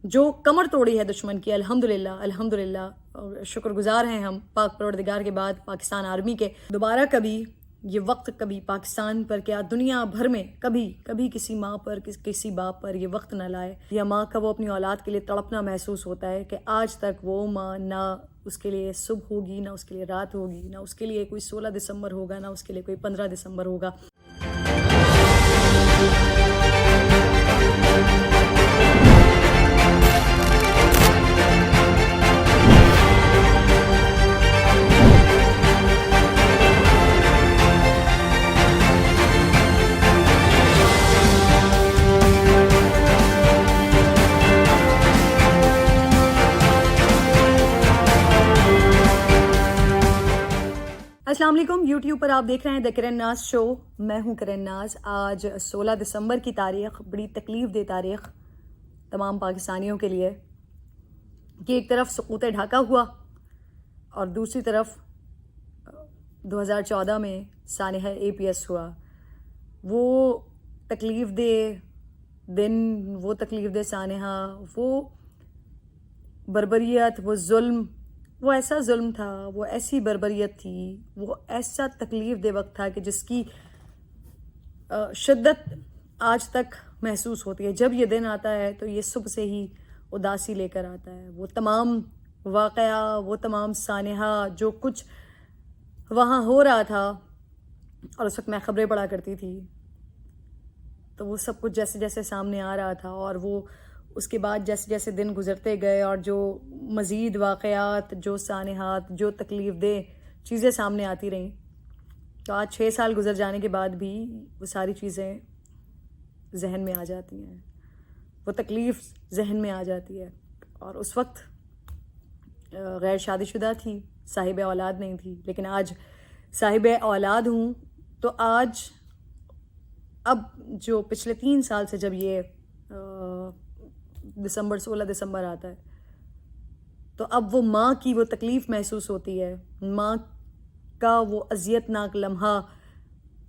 جو کمر توڑی ہے دشمن کی، الحمدللہ الحمدللہ، اور شکر گزار ہیں ہم پاک پروردگار کے بعد پاکستان آرمی کے۔ دوبارہ کبھی یہ وقت، کبھی پاکستان پر کیا دنیا بھر میں کبھی کسی ماں پر، کسی باپ پر یہ وقت نہ لائے، یا ماں کا وہ اپنی اولاد کے لیے تڑپنا محسوس ہوتا ہے کہ آج تک وہ ماں نہ اس کے لیے صبح ہوگی، نہ اس کے لیے رات ہوگی، نہ اس کے لیے کوئی 16 دسمبر ہوگا، نہ اس کے لیے کوئی 15 دسمبر ہوگا۔ السلام علیکم، یوٹیوب پر آپ دیکھ رہے ہیں دا کرن ناز شو۔ میں ہوں کرن ناز۔ آج 16 دسمبر کی تاریخ، بڑی تکلیف دہ تاریخ تمام پاکستانیوں کے لیے، کہ ایک طرف سقوط ڈھاکہ ہوا اور دوسری طرف 2014 میں سانحہ APS ہوا۔ وہ تکلیف دہ دن، وہ تکلیف دہ سانحہ، وہ بربریت، وہ ظلم، وہ ایسا ظلم تھا، وہ ایسی بربریت تھی، وہ ایسا تکلیف دہ وقت تھا کہ جس کی شدت آج تک محسوس ہوتی ہے۔ جب یہ دن آتا ہے تو یہ صبح سے ہی اداسی لے کر آتا ہے۔ وہ تمام واقعہ، وہ تمام سانحہ، جو کچھ وہاں ہو رہا تھا، اور اس وقت میں خبریں پڑھا کرتی تھی، تو وہ سب کچھ جیسے جیسے سامنے آ رہا تھا، اور وہ اس کے بعد جیسے جیسے دن گزرتے گئے اور جو مزید واقعات، جو سانحات، جو تکلیف دہ چیزیں سامنے آتی رہیں، تو آج 6 سال گزر جانے کے بعد بھی وہ ساری چیزیں ذہن میں آ جاتی ہیں، وہ تکلیف ذہن میں آ جاتی ہے۔ اور اس وقت غیر شادی شدہ تھی، صاحب اولاد نہیں تھی، لیکن آج صاحب اولاد ہوں۔ تو آج اب جو پچھلے 3 سال سے جب یہ دسمبر 16 دسمبر آتا ہے، تو اب وہ ماں کی وہ تکلیف محسوس ہوتی ہے، ماں کا وہ اذیت ناک لمحہ،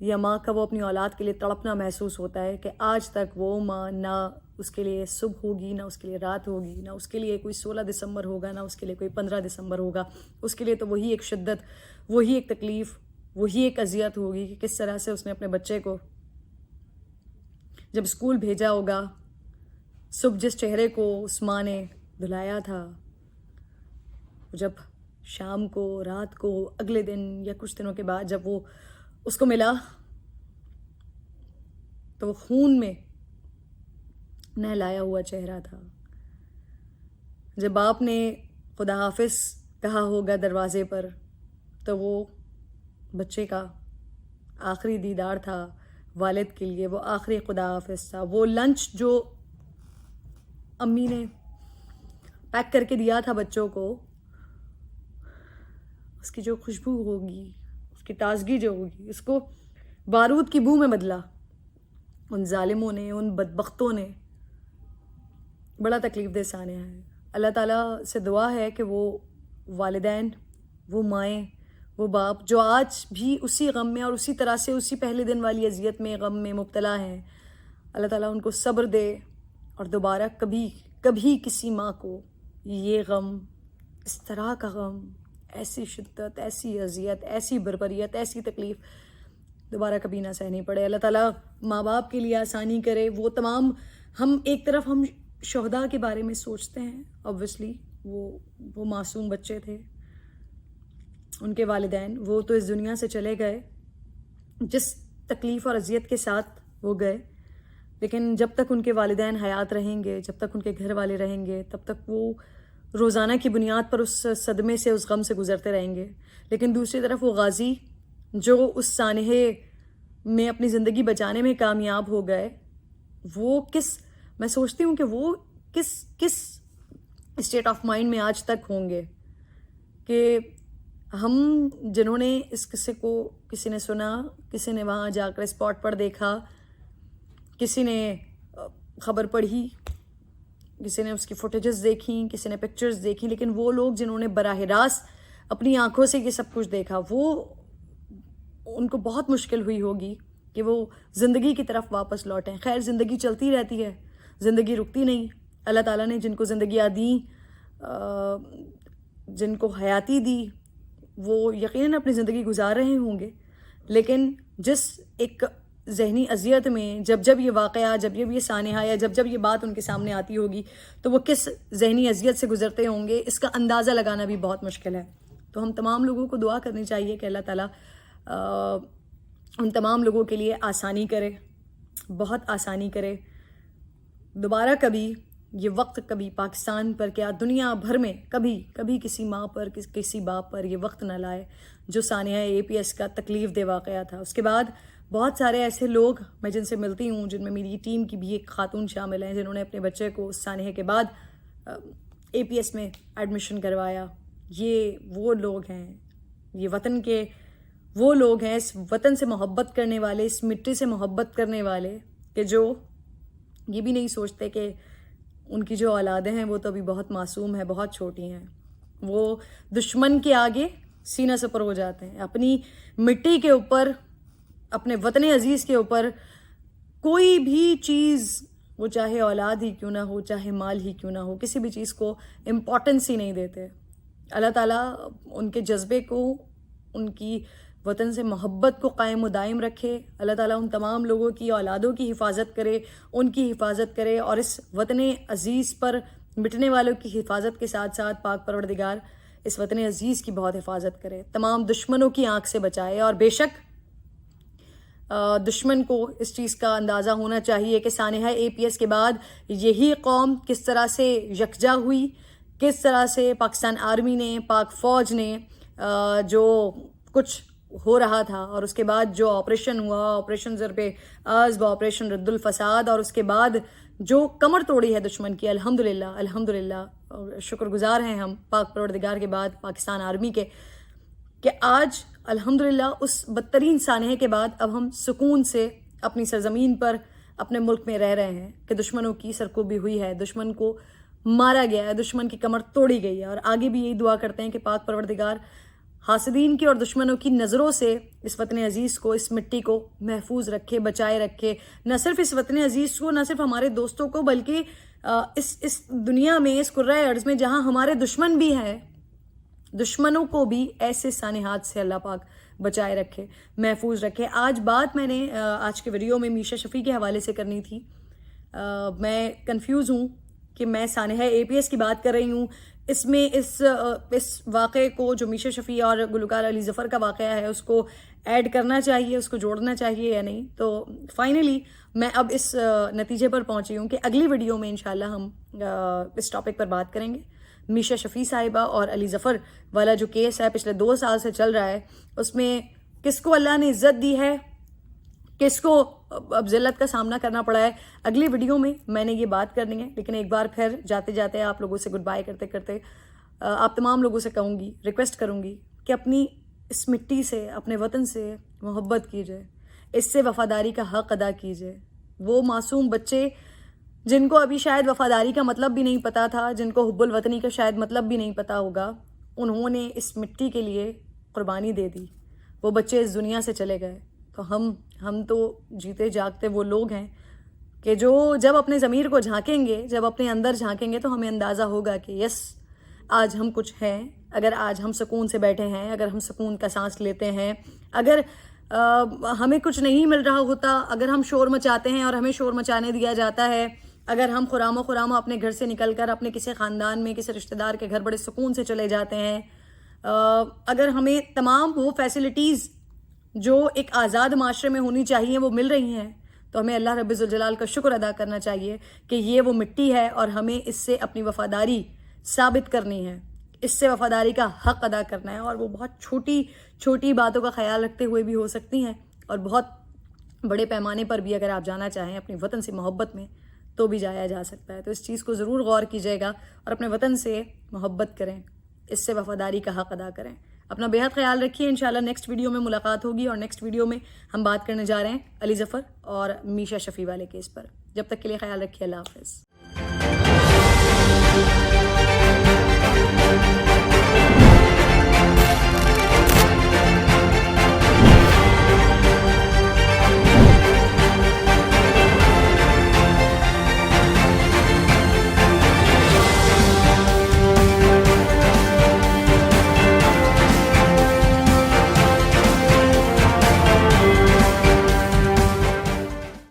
یا ماں کا وہ اپنی اولاد کے لیے تڑپنا محسوس ہوتا ہے کہ آج تک وہ ماں نہ اس کے لیے صبح ہوگی، نہ اس کے لیے رات ہوگی، نہ اس کے لیے کوئی 16 دسمبر ہوگا، نہ اس کے لیے کوئی 15 دسمبر ہوگا۔ اس کے لیے تو وہی ایک شدت، وہی ایک تکلیف، وہی ایک اذیت ہوگی کہ کس طرح سے اس نے اپنے بچے کو جب اسکول بھیجا ہوگا، صبح جس چہرے کو اس ماں نے دھلایا تھا، جب شام کو، رات کو، اگلے دن یا کچھ دنوں کے بعد جب وہ اس کو ملا، تو وہ خون میں نہلایا ہوا چہرہ تھا۔ جب باپ نے خدا حافظ کہا ہوگا دروازے پر، تو وہ بچے کا آخری دیدار تھا والد کے لیے، وہ آخری خدا حافظ تھا۔ وہ لنچ جو امی نے پیک کر کے دیا تھا بچوں کو، اس کی جو خوشبو ہوگی، اس کی تازگی جو ہوگی، اس کو بارود کی بو میں بدلا ان ظالموں نے، ان بدبختوں نے۔ بڑا تکلیف دہ سانحہ ہے۔ اللہ تعالیٰ سے دعا ہے کہ وہ والدین، وہ مائیں، وہ باپ جو آج بھی اسی غم میں اور اسی طرح سے اسی پہلے دن والی اذیت میں، غم میں مبتلا ہیں، اللہ تعالیٰ ان کو صبر دے، اور دوبارہ کبھی کسی ماں کو یہ غم، اس طرح کا غم، ایسی شدت، ایسی اذیت، ایسی بربریت، ایسی تکلیف دوبارہ کبھی نہ سہنی پڑے۔ اللہ تعالیٰ ماں باپ کے لیے آسانی کرے۔ وہ تمام، ہم ایک طرف ہم شہداء کے بارے میں سوچتے ہیں، obviously وہ معصوم بچے تھے، ان کے والدین وہ تو اس دنیا سے چلے گئے، جس تکلیف اور اذیت کے ساتھ وہ گئے، لیکن جب تک ان کے والدین حیات رہیں گے، جب تک ان کے گھر والے رہیں گے، تب تک وہ روزانہ کی بنیاد پر اس صدمے سے، اس غم سے گزرتے رہیں گے۔ لیکن دوسری طرف وہ غازی جو اس سانحے میں اپنی زندگی بچانے میں کامیاب ہو گئے، وہ میں سوچتی ہوں کہ وہ کس اسٹیٹ آف مائنڈ میں آج تک ہوں گے، کہ ہم جنہوں نے اس قصے کو، کسی نے سنا، کسی نے وہاں جا کر اسپاٹ پر دیکھا، کسی نے خبر پڑھی، کسی نے اس کی فوٹیجز دیکھیں، کسی نے پکچرز دیکھیں، لیکن وہ لوگ جنہوں نے براہ راست اپنی آنکھوں سے یہ سب کچھ دیکھا، وہ ان کو بہت مشکل ہوئی ہوگی کہ وہ زندگی کی طرف واپس لوٹیں۔ خیر، زندگی چلتی رہتی ہے، زندگی رکتی نہیں۔ اللہ تعالیٰ نے جن کو زندگیاں دیں، جن کو حیاتی دی، وہ یقیناً اپنی زندگی گزار رہے ہوں گے، لیکن جس ایک ذہنی اذیت میں جب یہ واقعہ، جب یہ سانحہ یا جب یہ بات ان کے سامنے آتی ہوگی تو وہ کس ذہنی اذیت سے گزرتے ہوں گے، اس کا اندازہ لگانا بھی بہت مشکل ہے. تو ہم تمام لوگوں کو دعا کرنی چاہیے کہ اللہ تعالیٰ ان تمام لوگوں کے لیے آسانی کرے، بہت آسانی کرے. دوبارہ کبھی یہ وقت، کبھی پاکستان پر کیا دنیا بھر میں کبھی کسی ماں پر، کسی باپ پر یہ وقت نہ لائے جو سانحہ APS کا تکلیف دہ واقعہ تھا. اس کے بعد بہت سارے ایسے لوگ میں جن سے ملتی ہوں، جن میں میری ٹیم کی بھی ایک خاتون شامل ہیں، جنہوں نے اپنے بچے کو سانحے کے بعد APS میں ایڈمیشن کروایا. یہ وہ لوگ ہیں، یہ وطن کے وہ لوگ ہیں، اس وطن سے محبت کرنے والے، اس مٹی سے محبت کرنے والے، کہ جو یہ بھی نہیں سوچتے کہ ان کی جو اولادیں ہیں وہ تو ابھی بہت معصوم ہیں، بہت چھوٹی ہیں. وہ دشمن کے آگے سینہ سپر ہو جاتے ہیں. اپنی مٹی کے اوپر، اپنے وطن عزیز کے اوپر کوئی بھی چیز، وہ چاہے اولاد ہی کیوں نہ ہو، چاہے مال ہی کیوں نہ ہو، کسی بھی چیز کو امپورٹنس ہی نہیں دیتے. اللہ تعالیٰ ان کے جذبے کو، ان کی وطن سے محبت کو قائم و دائم رکھے. اللہ تعالیٰ ان تمام لوگوں کی اولادوں کی حفاظت کرے، ان کی حفاظت کرے، اور اس وطن عزیز پر مٹنے والوں کی حفاظت کے ساتھ ساتھ پاک پروردگار اس وطن عزیز کی بہت حفاظت کرے، تمام دشمنوں کی آنکھ سے بچائے. اور بے شک دشمن کو اس چیز کا اندازہ ہونا چاہیے کہ سانحہ APS کے بعد یہی قوم کس طرح سے یکجا ہوئی، کس طرح سے پاکستان آرمی نے، پاک فوج نے جو کچھ ہو رہا تھا، اور اس کے بعد جو آپریشن ہوا، آپریشن ضرب عزب، آپریشن رد الفساد، اور اس کے بعد جو کمر توڑی ہے دشمن کی. الحمدللہ شکر گزار ہیں ہم پاک پروردگار کے بعد پاکستان آرمی کے، کہ آج الحمدللہ اس بدترین سانحے کے بعد اب ہم سکون سے اپنی سرزمین پر، اپنے ملک میں رہ رہے ہیں، کہ دشمنوں کی سرکوبی ہوئی ہے، دشمن کو مارا گیا ہے، دشمن کی کمر توڑی گئی ہے. اور آگے بھی یہی دعا کرتے ہیں کہ پاک پروردگار حاسدین کی اور دشمنوں کی نظروں سے اس وطن عزیز کو، اس مٹی کو محفوظ رکھے، بچائے رکھے. نہ صرف اس وطن عزیز کو، نہ صرف ہمارے دوستوں کو، بلکہ اس دنیا میں، اس کرۂ ارض میں جہاں ہمارے دشمن بھی ہیں، دشمنوں کو بھی ایسے سانحات سے اللہ پاک بچائے رکھے، محفوظ رکھے. آج بات میں نے آج کے ویڈیو میں میشا شفیع کے حوالے سے کرنی تھی. میں کنفیوز ہوں کہ میں سانحہ APS کی بات کر رہی ہوں، اس میں اس واقعے کو جو میشا شفیع اور گلوکار علی ظفر کا واقعہ ہے اس کو ایڈ کرنا چاہیے، اس کو جوڑنا چاہیے یا نہیں. تو فائنلی میں اب اس نتیجے پر پہنچی ہوں کہ اگلی ویڈیو میں انشاءاللہ ہم اس ٹاپک پر بات کریں گے. میشا شفیع صاحبہ اور علی ظفر والا جو کیس ہے پچھلے 2 سال سے چل رہا ہے، اس میں کس کو اللہ نے عزت دی ہے، کس کو اب ذلت کا سامنا کرنا پڑا ہے، اگلی ویڈیو میں نے یہ بات کرنی ہے. لیکن ایک بار پھر جاتے جاتے آپ لوگوں سے گڈ بائی کرتے کرتے آپ تمام لوگوں سے کہوں گی، ریکویسٹ کروں گی کہ اپنی اس مٹی سے، اپنے وطن سے محبت کیجئے، اس سے وفاداری کا حق ادا کیجئے. وہ معصوم بچے جن کو ابھی شاید وفاداری کا مطلب بھی نہیں پتا تھا، جن کو حب الوطنی کا شاید مطلب بھی نہیں پتا ہوگا، انہوں نے اس مٹی کے لیے قربانی دے دی. وہ بچے اس دنیا سے چلے گئے. تو ہم تو جیتے جاگتے وہ لوگ ہیں کہ جو جب اپنے ضمیر کو جھانکیں گے، جب اپنے اندر جھانکیں گے تو ہمیں اندازہ ہوگا کہ یس، آج ہم کچھ ہیں. اگر آج ہم سکون سے بیٹھے ہیں، اگر ہم سکون کا سانس لیتے ہیں، اگر ہمیں کچھ نہیں مل رہا ہوتا، اگر ہم شور مچاتے ہیں اور ہمیں شور مچانے دیا جاتا ہے، اگر ہم خرام و خرام اپنے گھر سے نکل کر اپنے کسی خاندان میں، کسی رشتہ دار کے گھر بڑے سکون سے چلے جاتے ہیں، اگر ہمیں تمام وہ فیسلٹیز جو ایک آزاد معاشرے میں ہونی چاہیے وہ مل رہی ہیں، تو ہمیں اللہ رب الجلال کا شکر ادا کرنا چاہیے کہ یہ وہ مٹی ہے اور ہمیں اس سے اپنی وفاداری ثابت کرنی ہے، اس سے وفاداری کا حق ادا کرنا ہے. اور وہ بہت چھوٹی چھوٹی باتوں کا خیال رکھتے ہوئے بھی ہو سکتی ہیں، اور بہت بڑے پیمانے پر بھی اگر آپ جانا چاہیں اپنے وطن سے محبت میں تو بھی جایا جا سکتا ہے. تو اس چیز کو ضرور غور کیجیے گا اور اپنے وطن سے محبت کریں، اس سے وفاداری کا حق ادا کریں. اپنا بے حد خیال رکھیے. انشاءاللہ نیکسٹ ویڈیو میں ملاقات ہوگی، اور نیکسٹ ویڈیو میں ہم بات کرنے جا رہے ہیں علی ظفر اور میشا شفیع والے کیس پر. جب تک کے لیے خیال رکھیے. اللہ حافظ.